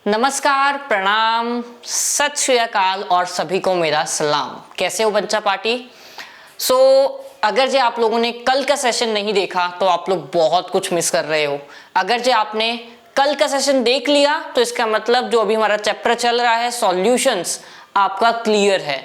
नमस्कार, प्रणाम, सत श्री अकाल और सभी को मेरा सलाम। कैसे हो बच्चा पार्टी? अगर जे आप लोगों ने कल का सेशन नहीं देखा तो आप लोग बहुत कुछ मिस कर रहे हो। अगर जे आपने कल का सेशन देख लिया तो इसका मतलब जो अभी हमारा चैप्टर चल रहा है सॉल्यूशंस, आपका क्लियर है।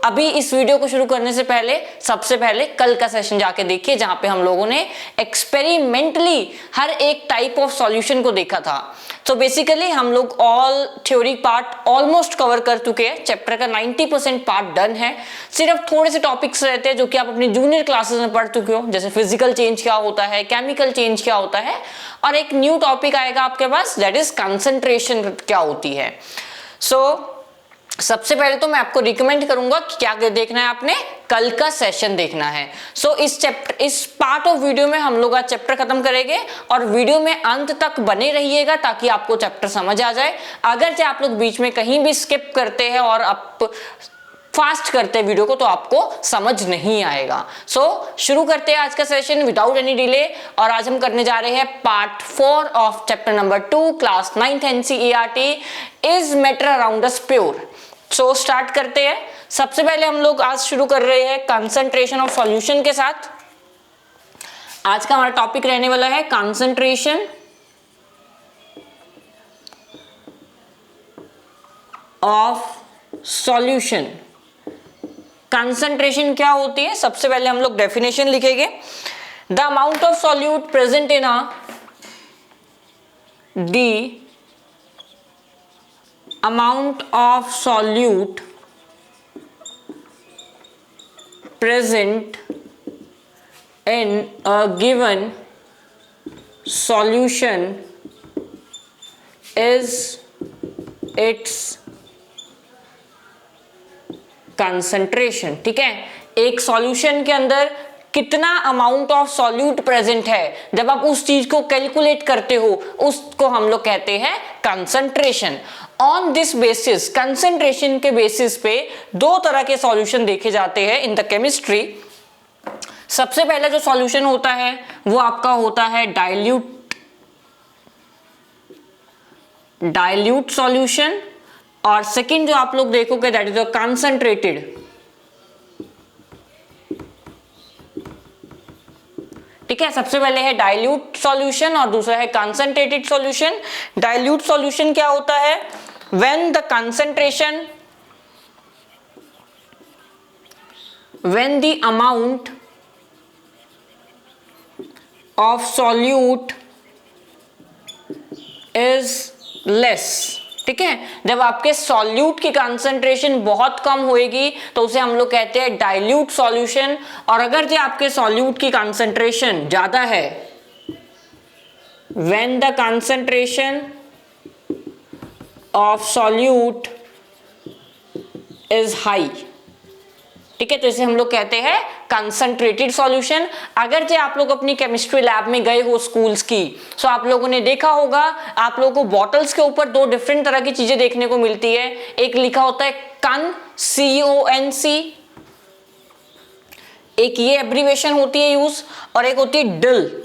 अभी इस वीडियो को शुरू करने से पहले सबसे पहले कल का सेशन जाके देखिए, जहां पे हम लोगों ने एक्सपेरिमेंटली हर एक टाइप ऑफ सॉल्यूशन को देखा था। बेसिकली हम लोग all theory part almost cover कर चुके हैं। चैप्टर का 90% पार्ट डन है। सिर्फ थोड़े से टॉपिक्स रहते हैं जो कि आप अपनी जूनियर क्लासेस में पढ़ चुके हो, जैसे फिजिकल चेंज क्या होता है, केमिकल चेंज क्या होता है, और एक न्यू टॉपिक आएगा आपके पास, दैट इज कंसंट्रेशन क्या होती है। सबसे पहले तो मैं आपको रिकमेंड करूंगा कि क्या देखना है, आपने कल का सेशन देखना है। इस पार्ट ऑफ वीडियो में हम लोग आज चैप्टर खत्म करेंगे और वीडियो में अंत तक बने रहिएगा ताकि आपको चैप्टर समझ आ जाए। अगर जो आप लोग बीच में कहीं भी स्किप करते हैं और आप फास्ट करते हैं वीडियो को तो आपको समझ नहीं आएगा। शुरू करते हैं आज का सेशन विदाउट एनी डिले। और आज हम करने जा रहे हैं part 4 of chapter number 2 class 9th NCERT is matter around us pure. Start करते हैं। सबसे पहले हम लोग आज शुरू कर रहे हैं कंसंट्रेशन ऑफ सॉल्यूशन के साथ। आज का हमारा टॉपिक रहने वाला है कंसंट्रेशन ऑफ सॉल्यूशन। कंसंट्रेशन क्या होती है, सबसे पहले हम लोग डेफिनेशन लिखेंगे। The amount of solute present in the amount of solute present in a given solution is its concentration। ठीक है, एक सॉल्यूशन के अंदर कितना अमाउंट ऑफ सॉल्यूट प्रेजेंट है, जब आप उस चीज को कैलकुलेट करते हो उसको हम लोग कहते हैं concentration. On this basis, concentration के बेसिस पे दो तरह के सॉल्यूशन देखे जाते हैं इन द केमिस्ट्री। सबसे पहला जो सॉल्यूशन होता है वो आपका होता है डाइल्यूट सॉल्यूशन, और सेकंड जो आप लोग देखोगे दैट इज कंसंट्रेटेड। ठीक है, सबसे पहले है डाइल्यूट सॉल्यूशन और दूसरा है कंसंट्रेटेड सॉल्यूशन। डाइल्यूट सॉल्यूशन क्या होता है, when the amount of solute is less। ठीक है, जब आपके सॉल्यूट की कंसंट्रेशन बहुत कम होएगी तो उसे हम लोग कहते हैं डाइल्यूट सॉल्यूशन। और अगर जो आपके सॉल्यूट की कंसंट्रेशन ज्यादा है, when the concentration of solute is high, ठीक है, तो इसे हम लोग कहते हैं कंसंट्रेटेड सॉल्यूशन। अगर जो आप लोग अपनी केमिस्ट्री लैब में गए हो स्कूल्स की, तो आप लोगों ने देखा होगा आप लोगों को बॉटल्स के ऊपर दो डिफरेंट तरह की चीजें देखने को मिलती है। एक लिखा होता है कन, CONC, एक ये एब्रीवेशन होती है यूज, और एक होती है डिल।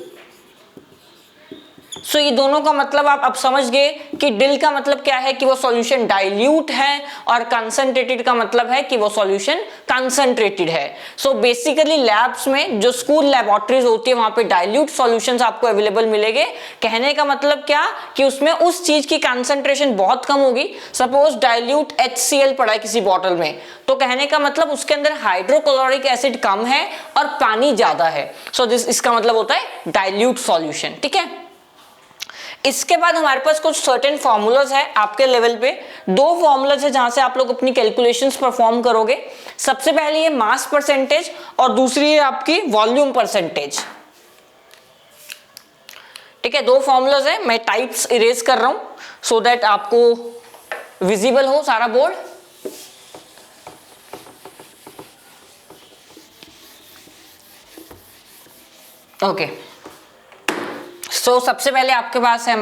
ये दोनों का मतलब आप अब समझ गए कि डिल का मतलब क्या है कि वो सॉल्यूशन डाइल्यूट है, और कंसंट्रेटेड का मतलब है कि वो सॉल्यूशन कंसंट्रेटेड है। बेसिकली लैब्स में जो स्कूल लैबोरेटरीज होती है वहां पे डाइल्यूट सॉल्यूशंस आपको अवेलेबल मिलेंगे। कहने का मतलब क्या कि उसमें उस चीज की कंसंट्रेशन बहुत कम होगी। सपोज डाइल्यूट HCl पड़ा है किसी बॉटल में, तो कहने का मतलब उसके अंदर हाइड्रोक्लोरिक एसिड कम है और पानी ज्यादा है। इसका मतलब होता है डाइल्यूट सॉल्यूशन। ठीक है, इसके बाद हमारे पास कुछ सर्टेन फॉर्मूलाज है आपके लेवल पे। दो फॉर्मूलाज है जहां से आप लोग अपनी कैलकुलेशंस परफॉर्म करोगे। सबसे पहले ये मास परसेंटेज और दूसरी है आपकी वॉल्यूम परसेंटेज। ठीक है, दो फॉर्मूलाज है, मैं टाइप्स इरेज कर रहा हूं सो दैट आपको विजिबल हो सारा बोर्ड। ओके, सबसे पहले आपके पास है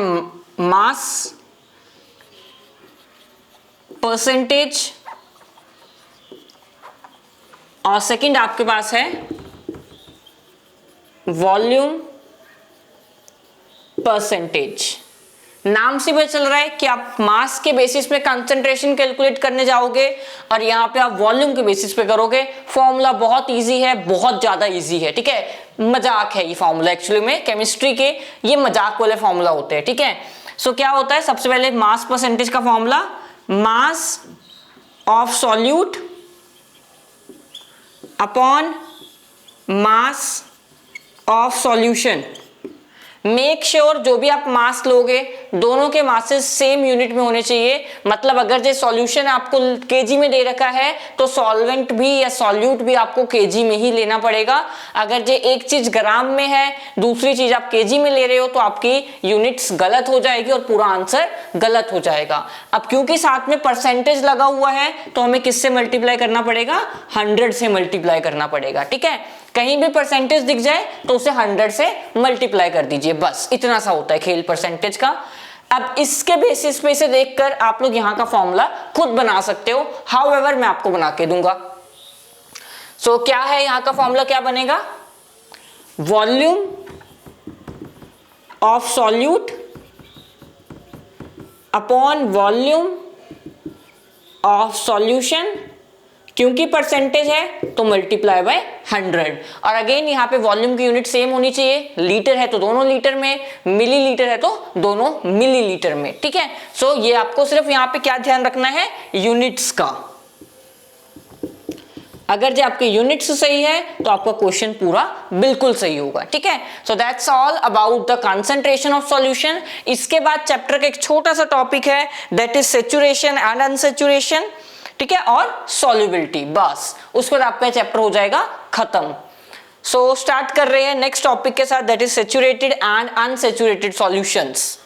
मास परसेंटेज और सेकंड आपके पास है वॉल्यूम परसेंटेज। नाम से पता चल रहा है कि आप मास के बेसिस पे कंसंट्रेशन कैलकुलेट करने जाओगे और यहाँ पे आप वॉल्यूम के बेसिस पे करोगे। फॉर्मूला बहुत इजी है, बहुत ज्यादा इजी है, ठीक है। मजाक है ये फॉर्मूला, एक्चुअली में केमिस्ट्री के ये मजाक वाले फॉर्मूला होते हैं, ठीक है। सो क्या होता है, सबसे पहले मास परसेंटेज का formula, mass of solute upon mass of solution. Make sure जो भी आप मास लोगे दोनों के मासेस सेम यूनिट में होने चाहिए। मतलब अगर जो सॉल्यूशन आपको केजी में दे रखा है तो सॉल्वेंट भी या सॉल्यूट भी आपको केजी में ही लेना पड़ेगा। अगर जो एक चीज ग्राम में है दूसरी चीज आप केजी में ले रहे हो तो आपकी यूनिट्स गलत हो जाएगी और पूरा आंसर गलत हो जाएगा। अब क्योंकि साथ में परसेंटेज लगा हुआ है तो हमें किससे मल्टीप्लाई करना पड़ेगा, 100 से मल्टीप्लाई करना पड़ेगा, ठीक है। कहीं भी परसेंटेज दिख जाए तो उसे 100 से मल्टीप्लाई कर दीजिए, बस इतना सा होता है खेल परसेंटेज का। अब इसके बेसिस पे इसे देखकर आप लोग यहां का फॉर्मूला खुद बना सकते हो, हाउएवर मैं आपको बना के दूंगा। सो क्या है यहां का फॉर्मूला, क्या बनेगा, volume of solute upon volume of solution, क्योंकि परसेंटेज है तो मल्टीप्लाई बाय 100। और अगेन यहाँ पे वॉल्यूम की यूनिट सेम होनी चाहिए, लीटर है तो दोनों लीटर में, मिलीलीटर है तो दोनों मिलीलीटर में, ठीक है। सो ये आपको सिर्फ यहाँ पे क्या ध्यान रखना है, यूनिट्स का। अगर जो आपके यूनिट्स सही है तो आपका क्वेश्चन पूरा बिल्कुल सही होगा, ठीक है। So that's all about the concentration of solution. इसके बाद चैप्टर का एक छोटा सा टॉपिक है, that is saturation and unsaturation, ठीक है, और सॉल्युबिलिटी, बस उसके बाद आपका चैप्टर हो जाएगा खत्म। सो स्टार्ट कर रहे हैं नेक्स्ट टॉपिक के साथ, that is saturated and unsaturated solutions.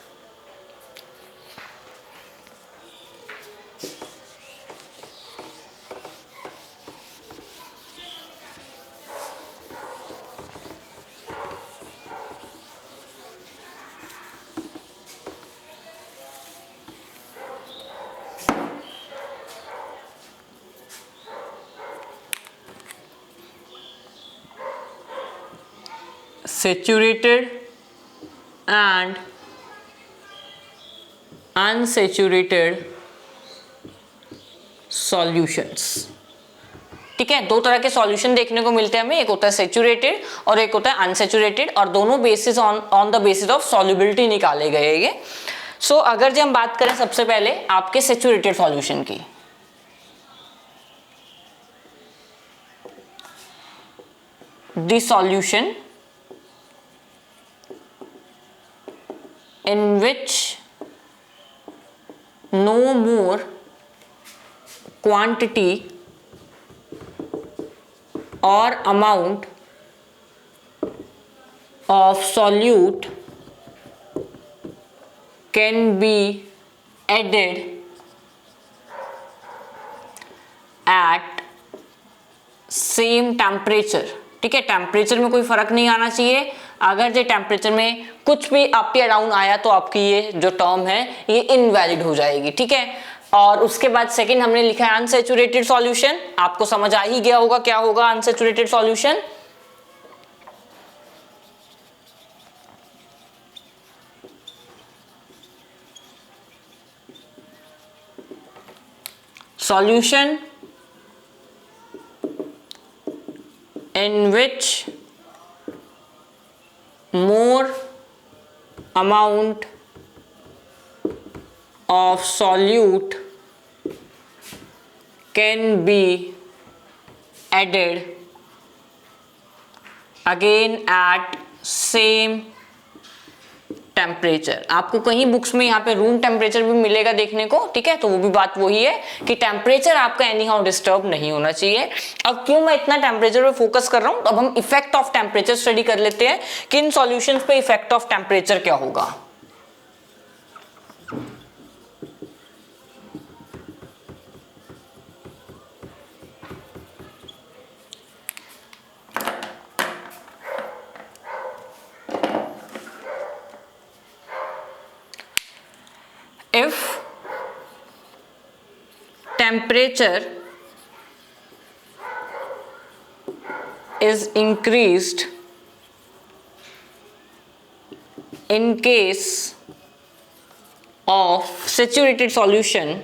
Saturated and unsaturated solutions, ठीक है। दो तरह के सॉल्यूशन देखने को मिलते हैं हमें, एक होता है सैचुरेटेड और एक होता है अनसैचुरेटेड, और दोनों basis on the basis of solubility निकाले गए ये। सो अगर जो हम बात करें सबसे पहले आपके सैचुरेटेड सॉल्यूशन की, the solution in which no more quantity or amount of solute can be added at same temperature, ठीक है। टेम्परेचर में कोई फर्क नहीं आना चाहिए। अगर जो टेम्परेचर में कुछ भी अप या डाउन आया तो आपकी ये जो टर्म है ये इनवैलिड हो जाएगी, ठीक है। और उसके बाद सेकंड हमने लिखा है अनसैचुरेटेड सॉल्यूशन। आपको समझ आ ही गया होगा क्या होगा unsaturated solution. Solution in which more amount of solute can be added again at same temperature. आपको कहीं बुक्स में यहाँ पे रूम टेम्परेचर भी मिलेगा देखने को, ठीक है। तो वो भी बात वही है कि टेम्परेचर आपका एनी हाउ डिस्टर्ब नहीं होना चाहिए। अब क्यों मैं इतना टेम्परेचर पे फोकस कर रहा हूँ, अब हम इफेक्ट ऑफ टेम्परेचर स्टडी कर लेते हैं कि इन सॉल्यूशंस पे इफेक्ट ऑफ टेम्परेचर क्या होगा। If temperature is increased in case of saturated solution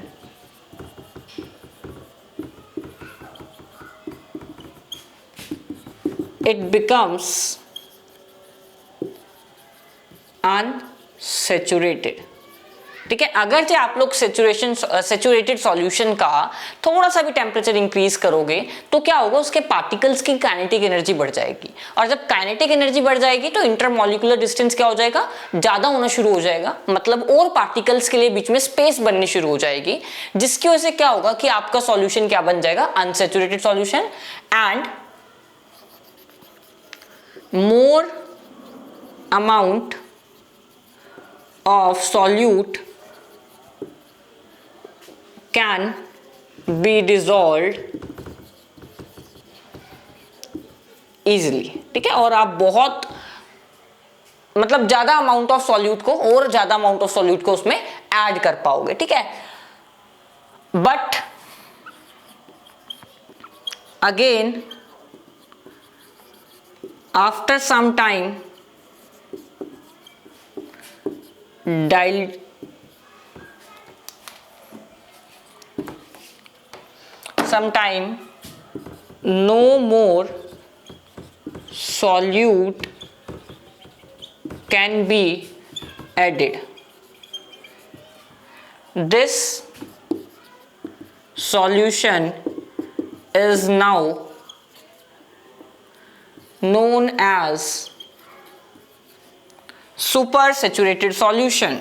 it becomes unsaturated। ठीक है, अगर जो आप लोग सेचुरेटेड सॉल्यूशन का थोड़ा सा भी टेम्परेचर इंक्रीज करोगे तो क्या होगा, उसके पार्टिकल्स की काइनेटिक एनर्जी बढ़ जाएगी, और जब काइनेटिक एनर्जी बढ़ जाएगी तो इंटरमॉलिक्यूलर डिस्टेंस क्या हो जाएगा, ज्यादा होना शुरू हो जाएगा, मतलब और पार्टिकल्स के लिए बीच में स्पेस बननी शुरू हो जाएगी, जिसकी वजह से क्या होगा कि आपका सॉल्यूशन क्या बन जाएगा, unsaturated solution. And more amount of solute can be dissolved easily। ठीक है, और आप बहुत मतलब ज्यादा अमाउंट ऑफ सॉल्यूट को और ज्यादा अमाउंट ऑफ सॉल्यूट को उसमें ऐड कर पाओगे। ठीक है, but again after some time sometime no more solute can be added। This solution is now known as super saturated solution.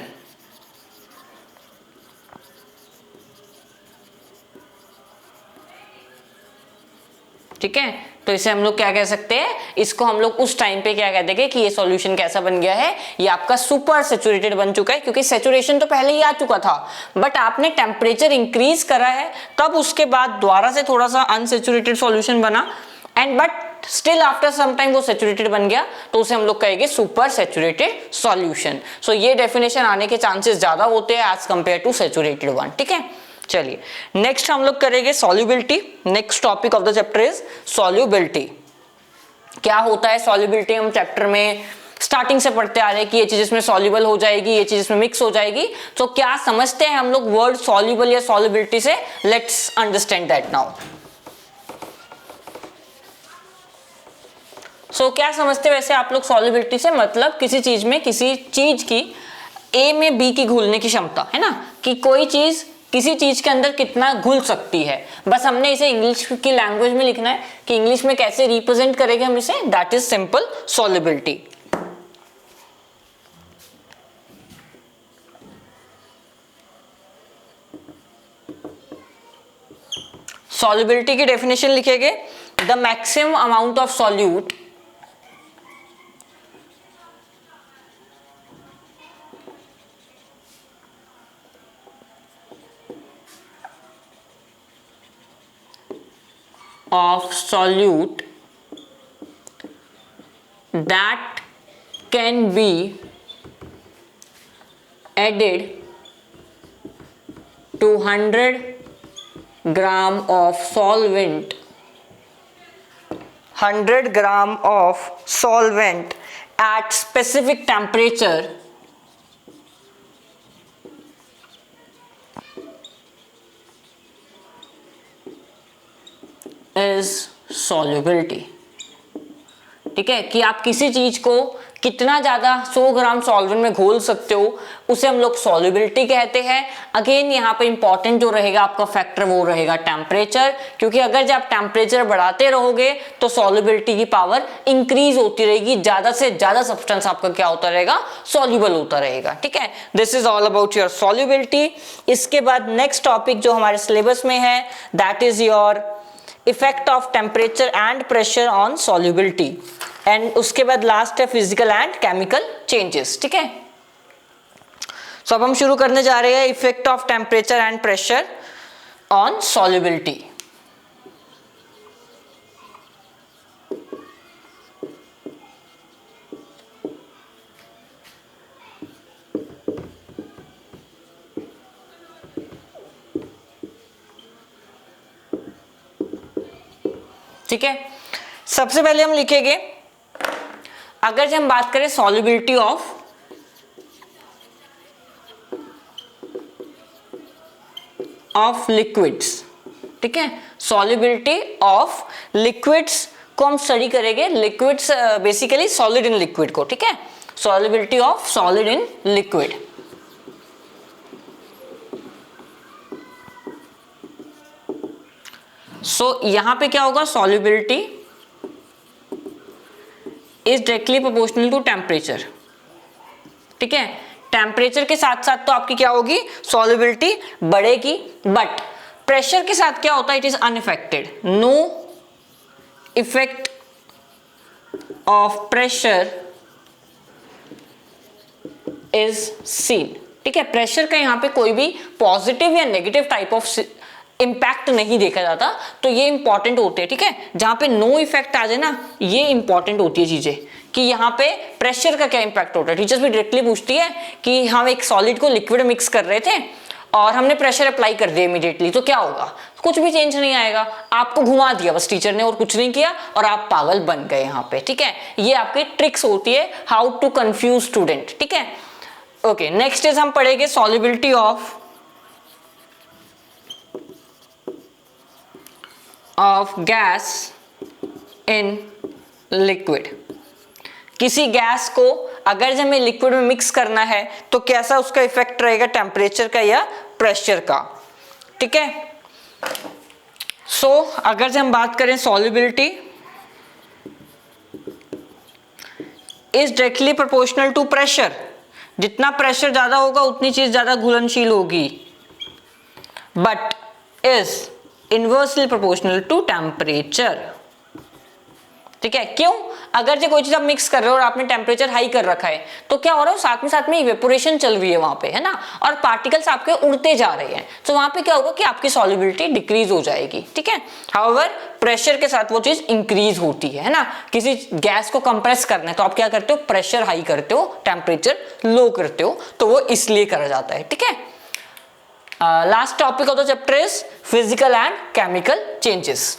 ठीक है, तो इसे हम लोग क्या कह सकते हैं, इसको हम लोग उस टाइम पे क्या कह देंगे कि ये सॉल्यूशन कैसा बन गया है, ये आपका सुपर सैचुरेटेड बन चुका है, क्योंकि सैचुरेशन तो पहले ही आ चुका था बट आपने टेम्परेचर इंक्रीज करा है, तब उसके बाद दोबारा से थोड़ा सा अनसैचुरेटेड सॉल्यूशन बना, and but still after some time वो सैचुरेटेड बन गया, तो उसे हम लोग कहेंगे सुपर सैचुरेटेड सॉल्यूशन। सो ये डेफिनेशन आने के चांसेस ज्यादा होते हैं as compare to saturated one. ठीक है, चलिए नेक्स्ट हम लोग करेंगे solubility. Next topic of the chapter is solubility. क्या होता है सॉल्युबिलिटी, हम चैप्टर में स्टार्टिंग से पढ़ते आ रहे हैं कि ये चीज इसमें सॉल्युबल हो जाएगी, ये चीज इसमें मिक्स हो जाएगी। तो क्या समझते हैं हम लोग वर्ड सॉल्युबल या सॉल्युबिलिटी से, लेट्स अंडरस्टैंड दैट नाउ। सो क्या समझते हैं वैसे आप लोग सॉल्युबिलिटी से, मतलब किसी चीज में, किसी चीज की ए में बी की घुलने की क्षमता, है ना, कि कोई चीज किसी चीज के अंदर कितना घुल सकती है। बस हमने इसे इंग्लिश की लैंग्वेज में लिखना है कि इंग्लिश में कैसे रिप्रेजेंट करेंगे हम इसे, that is simple solubility. Solubility की डेफिनेशन लिखेंगे, the maximum amount of solute of solute that can be added to 100 gram of solvent, 100 gram of solvent at specific temperature is solubility। ठीक है, कि आप किसी चीज को कितना ज्यादा 100 ग्राम सॉल्वेंट में घोल सकते हो, उसे हम लोग सॉल्युबिलिटी कहते हैं। अगेन यहाँ पे इंपॉर्टेंट जो रहेगा आपका फैक्टर वो रहेगा टेम्परेचर, क्योंकि अगर जब आप टेम्परेचर बढ़ाते रहोगे तो सॉल्युबिलिटी की पावर इंक्रीज होती रहेगी, ज्यादा से ज्यादा सब्सटेंस आपका क्या होता रहेगा, सॉल्युबल होता रहेगा। ठीक है, this is all about your solubility. इसके बाद नेक्स्ट टॉपिक जो हमारे सिलेबस में है that is your effect of temperature and pressure on solubility, and उसके बाद लास्ट है फिजिकल एंड केमिकल चेंजेस। ठीक है, सो अब हम शुरू करने जा रहे हैं effect of temperature and pressure on solubility. ठीक है, सबसे पहले हम लिखेंगे, अगर जब हम बात करें सॉल्युबिलिटी ऑफ ऑफ लिक्विड्स, ठीक है, सॉल्युबिलिटी ऑफ लिक्विड्स को हम स्टडी करेंगे, liquids basically solid in liquid को, ठीक है, solubility of solid in liquid. So यहां पे क्या होगा, solubility is directly proportional to temperature, ठीक है, टेम्परेचर के साथ साथ तो आपकी क्या होगी, सॉल्युबिलिटी बढ़ेगी, बट प्रेशर के साथ क्या होता है, it is unaffected, no effect of pressure is seen, ठीक है, प्रेशर का यहां पे कोई भी पॉजिटिव या नेगेटिव टाइप ऑफ इंपैक्ट नहीं देखा जाता, तो ये इंपॉर्टेंट होते हैं, ठीक है, जहां पे नो इफेक्ट आ जाए ना, ये इंपॉर्टेंट होती है चीजें कि यहाँ पे प्रेशर का क्या इंपैक्ट होता है। टीचर्स भी डायरेक्टली पूछती है कि हम एक सॉलिड को लिक्विड मिक्स कर रहे थे और हमने प्रेशर अप्लाई कर दिया इमीडिएटली, तो क्या होगा, कुछ भी चेंज नहीं आएगा, आपको घुमा दिया बस टीचर ने और कुछ नहीं किया और आप पागल बन गए यहाँ पे, ठीक है, ये आपकी ट्रिक्स होती है हाउ टू कंफ्यूज स्टूडेंट, ठीक है। ओके, नेक्स्ट इज हम पढ़ेंगे solubility of gas in liquid. किसी गैस को अगर जब हमें लिक्विड में मिक्स करना है तो कैसा उसका इफेक्ट रहेगा, टेम्परेचर का या प्रेशर का, ठीक है। सो अगर जब हम बात करें solubility is directly proportional to pressure, जितना प्रेशर ज्यादा होगा उतनी चीज ज्यादा घुलनशील होगी, but is inversely proportional to temperature, ठीक है। क्यों, अगर जो कोई चीज आप मिक्स कर रहे हो और आपने टेम्परेचर हाई कर रखा है तो क्या हो रहा है, साथ में इवेपोरेशन चल रही है वहां पे, है ना, और पार्टिकल्स आपके उड़ते जा रहे हैं, तो वहां पे क्या होगा कि आपकी सॉल्युबिलिटी डिक्रीज हो जाएगी, ठीक है। हाउएवर प्रेशर के साथ वो चीज इंक्रीज होती है ना, किसी गैस को कंप्रेस करना है तो आप क्या करते हो, प्रेशर हाई करते हो, टेम्परेचर लो करते हो, तो वो इसलिए करा जाता है, ठीक है। Last topic of the chapter is physical and chemical changes.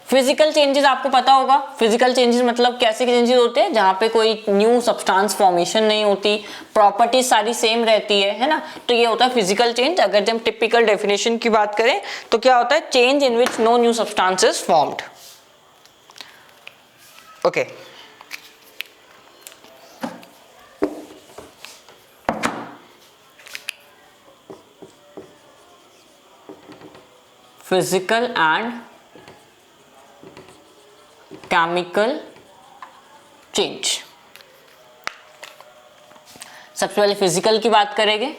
Physical changes आपको पता होगा, फिजिकल चेंजेस मतलब कैसे चेंजेस होते हैं, जहां पे कोई न्यू सब्सटेंस फॉर्मेशन नहीं होती, प्रॉपर्टी सारी सेम रहती है ना, तो ये होता है फिजिकल चेंज। अगर जब टिपिकल डेफिनेशन की बात करें तो क्या होता है, change in which no new substance is formed. Okay, physical and chemical change. सबसे पहले फिजिकल की बात करेंगे।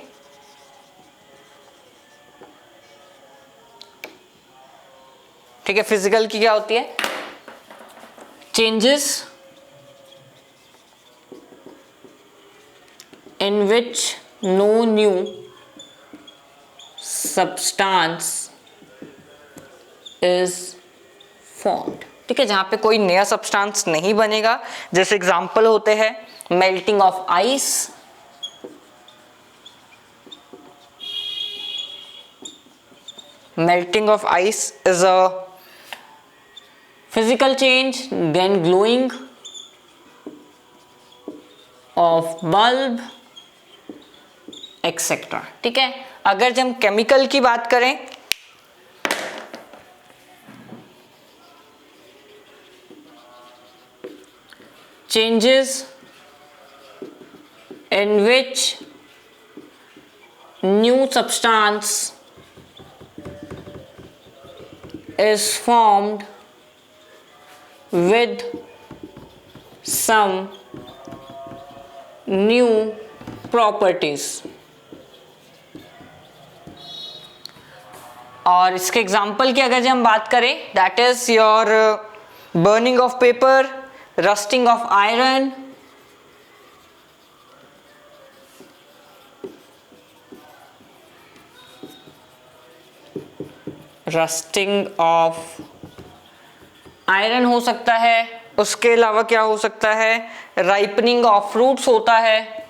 ठीक है, फिजिकल की क्या होती है, changes in which no new substance is formed, ठीक है, जहां पे कोई नया सब्सटेंस नहीं बनेगा। जैसे एग्जांपल होते हैं melting of ice, melting of ice is a physical change, then glowing of bulb etc, ठीक है। अगर जब हम केमिकल की बात करें changes in which new substance is formed with some new properties, और इसके एग्जाम्पल की अगर जब हम बात करें, that is your burning of paper, rusting of iron, rusting of iron हो सकता है। उसके अलावा क्या हो सकता है, राइपनिंग ऑफ फ्रूट्स होता है,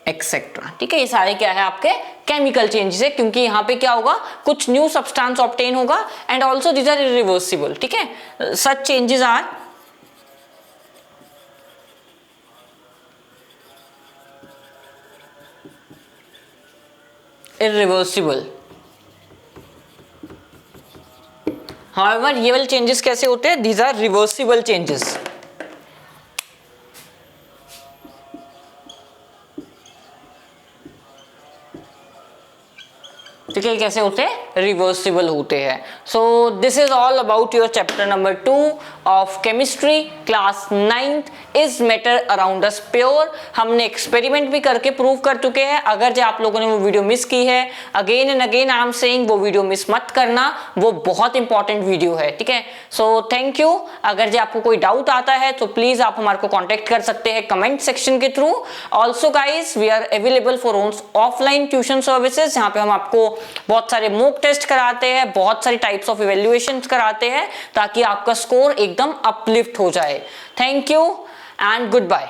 एक्सेट्रा। ठीक है, ये सारे क्या है आपके केमिकल चेंजेस है, क्योंकि यहाँ पे क्या होगा, कुछ न्यू सब्सटेंस ऑब्टेन होगा and also these are irreversible. ठीक है, such changes are irreversible. However ये वाले चेंजेस कैसे होते हैं, दीज आर रिवर्सिबल चेंजेस। ठीक है, कैसे होते हैं, रिवर्सिबल होते हैं। So this is all about your chapter number 2 of chemistry class 9th, is matter around us pure. हमने एक्सपेरिमेंट भी करके प्रूव कर चुके हैं। अगर जो आप लोगों ने वो वीडियो मिस की है, again and again I am saying वो वीडियो मिस मत करना, वो बहुत इंपॉर्टेंट वीडियो है। ठीक है, सो थैंक यू। अगर जो आपको कोई डाउट आता है तो प्लीज आप हमारे को कॉन्टेक्ट कर सकते हैं कमेंट सेक्शन के थ्रू। Also guys we are available for offline tuition services, यहाँ पे हम आपको बहुत सारे मॉक टेस्ट कराते हैं, बहुत सारी टाइप्स ऑफ इवैल्यूएशन कराते हैं, ताकि आपका स्कोर एकदम अपलिफ्ट हो जाए। Thank you and good bye.